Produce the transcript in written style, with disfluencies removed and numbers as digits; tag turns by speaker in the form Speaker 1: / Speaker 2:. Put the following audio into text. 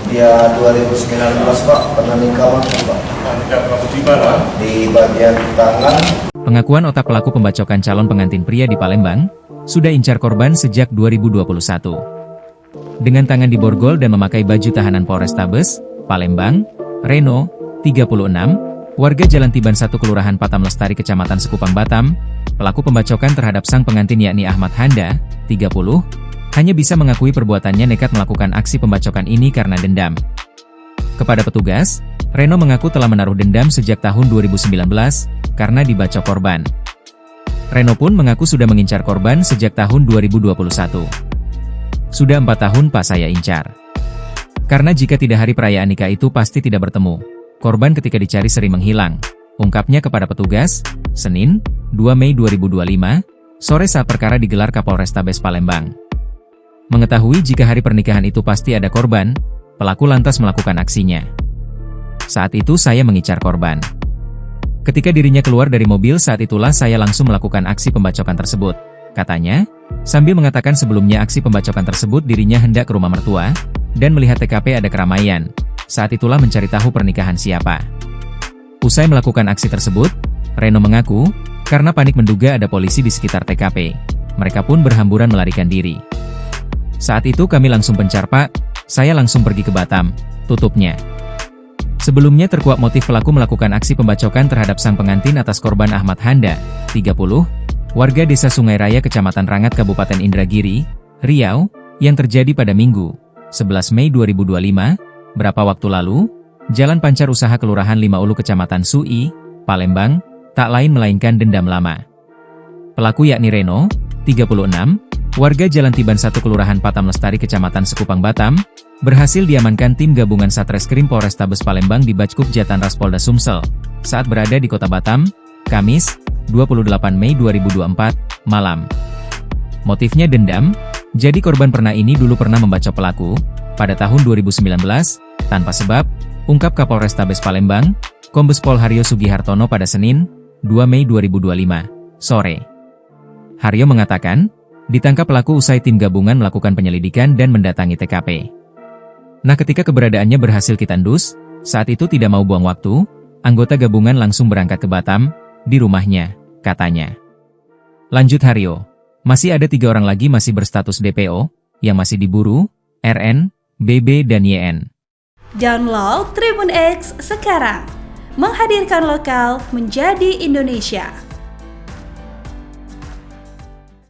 Speaker 1: Ya 2019 Pak, pernah nikah Pak.
Speaker 2: Nikah di mana?
Speaker 1: Di bagian tangan.
Speaker 3: Pengakuan otak pelaku pembacokan calon pengantin pria di Palembang sudah incar korban sejak 2021. Dengan tangan diborgol dan memakai baju tahanan Polrestabes Palembang, Reno, 36, warga Jalan Tiban 1 Kelurahan Patam Lestari Kecamatan Sekupang Batam, pelaku pembacokan terhadap sang pengantin yakni Ahmad Handa, 30, hanya bisa mengakui perbuatannya nekat melakukan aksi pembacokan ini karena dendam. Kepada petugas, Reno mengaku telah menaruh dendam sejak tahun 2019 karena dibacok korban. Reno pun mengaku sudah mengincar korban sejak tahun 2021. Sudah 4 tahun Pak saya incar. Karena jika tidak hari perayaan nikah itu pasti tidak bertemu. Korban ketika dicari sering menghilang. Ungkapnya kepada petugas, Senin, 2 Mei 2025, sore saat perkara digelar Kapolrestabes Palembang. Mengetahui jika hari pernikahan itu pasti ada korban, pelaku lantas melakukan aksinya. Saat itu saya mengincar korban. Ketika dirinya keluar dari mobil saat itulah saya langsung melakukan aksi pembacokan tersebut, katanya, sambil mengatakan sebelumnya aksi pembacokan tersebut dirinya hendak ke rumah mertua, dan melihat TKP ada keramaian. Saat itulah mencari tahu pernikahan siapa. Usai melakukan aksi tersebut, Reno mengaku, karena panik menduga ada polisi di sekitar TKP, mereka pun berhamburan melarikan diri. Saat itu kami langsung pencar Pak, saya langsung pergi ke Batam, tutupnya. Sebelumnya terkuak motif pelaku melakukan aksi pembacokan terhadap sang pengantin atas korban Ahmad Handa, 30, warga desa Sungai Raya Kecamatan Rangat Kabupaten Indragiri, Riau, yang terjadi pada Minggu, 11 Mei 2025, berapa waktu lalu, Jalan Pancar Usaha Kelurahan Lima Ulu Kecamatan Sui, Palembang, tak lain melainkan dendam lama. Pelaku yakni Reno, 36, warga Jalan Tiban 1 Kelurahan Patam Lestari Kecamatan Sekupang Batam, berhasil diamankan tim gabungan Satreskrim Polrestabes Palembang di Backup Jatanras Polda Sumsel, saat berada di Kota Batam, Kamis, 28 Mei 2024, malam. Motifnya dendam, jadi korban pernah ini dulu pernah membacok pelaku, pada tahun 2019, tanpa sebab, ungkap Kapolrestabes Palembang, Kombes Pol Haryo Sugihartono pada Senin, 2 Mei 2025, sore. Haryo mengatakan, ditangkap pelaku usai tim gabungan melakukan penyelidikan dan mendatangi TKP. Nah ketika keberadaannya berhasil kita endus, saat itu tidak mau buang waktu, anggota gabungan langsung berangkat ke Batam, di rumahnya, katanya. Lanjut Haryo, masih ada 3 orang lagi masih berstatus DPO, yang masih diburu, RN, BB dan YN.
Speaker 4: Download Tribun X sekarang, menghadirkan lokal menjadi Indonesia.